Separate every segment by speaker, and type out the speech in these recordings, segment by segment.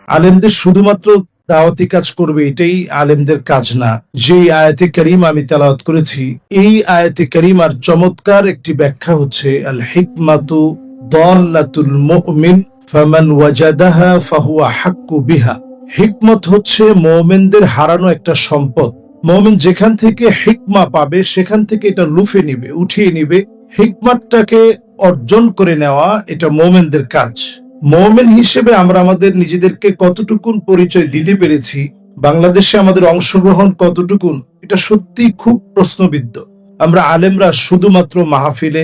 Speaker 1: আলেমদের শুধুমাত্র দাওয়াতি কাজ করবে এটাই আলেমদের কাজ না। যে আয়াতে কারিমা আমি তেলাওয়াত করেছি, এই আয়াতে কারিমার চমৎকার একটি ব্যাখ্যা হচ্ছে আল হিকমাতু দাল্লাতুল মুমিন ফামান ওয়াজাদাহা ফাহুয়া হাক্কু বিহা। হিকমত হচ্ছে মুমিনদের হারানো একটা সম্পদ। মুমিন যেখান থেকে হিকমা পাবে সেখান থেকে এটা লুফে নিবে, উঠিয়ে নিবে। হিকমতটাকে অর্জন করে নেওয়া এটা মুমিনদের কাজ। মুমিন হিসেবে আমরা আমাদের নিজেদেরকে কতটুকুন পরিচয় দিতে পেরেছি, বাংলাদেশে আমাদের অংশগ্রহণ কতটুকুন, এটা সত্যি খুব প্রশ্নবিদ্ধ। আমরা আলেমরা শুধুমাত্র মাহফিলে,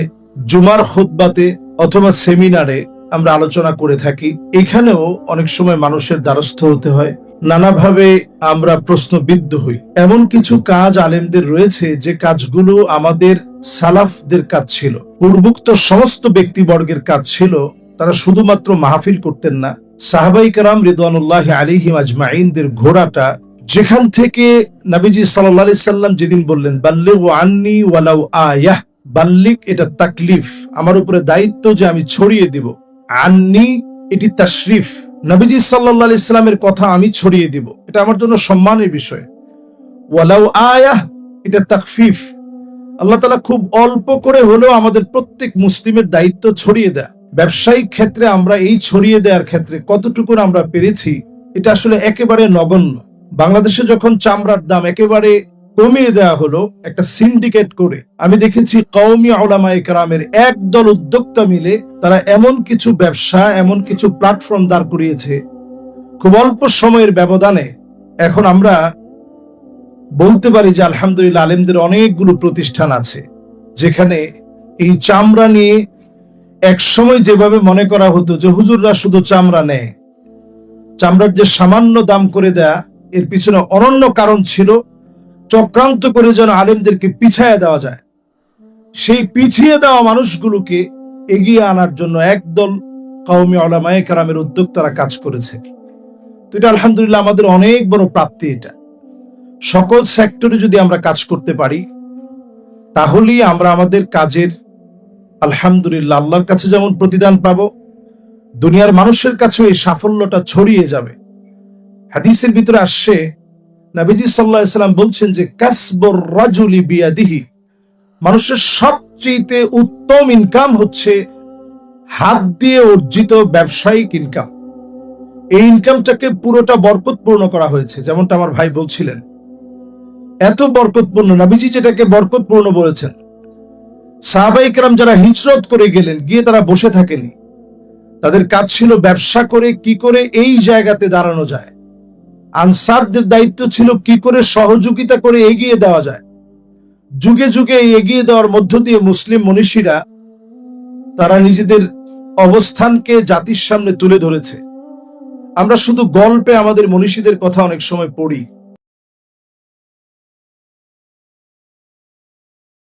Speaker 1: জুমার খুতবাতে অথবা সেমিনারে আমরা আলোচনা করে থাকি। এখানেও অনেক সময় মানুষের দ্বারস্থ হতে হয়, নানাভাবে আমরা প্রশ্নবিদ্ধ হই। এমন কিছু কাজ আলেমদের রয়েছে যে কাজগুলো আমাদের সালাফদের কাজ ছিল, পূর্বোক্ত সমস্ত ব্যক্তিবর্গের কাজ ছিল। তারা শুধুমাত্র মাহফিল করতেন না, সাহাবাই কেরাম রিদওয়ানুল্লাহি আলাইহিম আজমাইনদের ঘোড়াটা যেখান থেকে নবীজি সাল্লাল্লাহু আলাইহি সাল্লাম যেদিন বললেন বাল্লিগু আন্নি ওয়ালাউ আয়াহ, বাল্লিগ এটা তাকলিফ, আমার উপরে দায়িত্ব যে আমি ছড়িয়ে দিব। আন্নি এটি তাশরিফ, নবীজি সাল্লাল্লাহু আলাইহি সাল্লামের কথা আমি ছড়িয়ে দিব, এটা আমার জন্য সম্মানের বিষয়। ওয়ালাউ আয়াহ এটা তাখফিফ, আল্লাহ তাআলা খুব অল্প করে হলেও আমাদের প্রত্যেক মুসলিমের দায়িত্ব ছড়িয়ে দেয়া। ব্যবসায়িক ক্ষেত্রে আমরা এই ছড়িয়ে দেওয়ার ক্ষেত্রে কতটুকু আমরা পেরেছি, এটা আসলে একেবারে নগণ্য। বাংলাদেশে যখন চামড়ার দাম একেবারে কমিয়ে দেওয়া হলো একটা সিন্ডিকেট করে, আমি দেখেছি কওমি উলামায়ে কেরামের একদল উদ্যোক্তা মিলে তারা এমন কিছু ব্যবসা, এমন কিছু প্ল্যাটফর্ম দাঁড় করিয়েছে খুব অল্প সময়ের ব্যবধানে। এখন আমরা বলতে পারি যে আলহামদুলিল্লাহ আলেমদের অনেকগুলো প্রতিষ্ঠান আছে যেখানে এই চামড়া নিয়ে এক সময় যেভাবে মনে করা হতো যে হুজুররা শুধু চামড়া নেয়, চামড়ার যে সামান্য দাম করে দেয়া, এর পিছনে অনন্য কারণ ছিল চক্রান্ত করে যেন আলেমদেরকে পিছায়া দেওয়া যায়। সেই পিছিয়ে দেওয়া মানুষগুলোকে এগিয়ে আনার জন্য একদল কওমি উলামায়ে কেরামের উদ্যোক্তারা কাজ করেছে। তো এটা আলহামদুলিল্লাহ আমাদের অনেক বড় প্রাপ্তি। এটা সকল সেক্টরে যদি আমরা কাজ করতে পারি তাহলেই আমরা আমাদের কাজের আলহামদুলিল্লাহ আল্লাহর কাছে যেমন প্রতিদান পাবো, দুনিয়ার মানুষের কাছেও এই সাফল্যটা ছড়িয়ে যাবে। হাদিসের ভিতরে আসছে নবীজি সাল্লাল্লাহু আলাইহি সাল্লাম বলছেন যে কাসবুর রাজুলি বিয়াদিহি, মানুষের সবচেয়ে উত্তম ইনকাম হচ্ছে হাত দিয়ে অর্জিত ব্যবসায়িক ইনকাম। এই ইনকামটাকে পুরোটা বরকতপূর্ণ করা হয়েছে, যেমনটা আমার ভাই বলছিলেন, এত বরকতপূর্ণ। নবীজি যেটাকে বরকতপূর্ণ বলেছেন, সাহাবায়ে কেরাম যারা হিজরত করে গেলেন, গিয়ে তারা বসে থাকেনি, তাদের কাজ ছিল ব্যবসা করে কি করে এই জায়গাতে দাঁড়ানো যায়। আনসারদের দায়িত্ব ছিল কি করে সহযোগিতা করে এগিয়ে দেওয়া যায়। যুগে যুগে এই এগিয়ে দেওয়ার মধ্য দিয়ে মুসলিম মনীষীরা তারা নিজেদের অবস্থানকে জাতির সামনে তুলে ধরেছে। আমরা শুধু গল্পে আমাদের মনীষীদের কথা অনেক সময় পড়ি,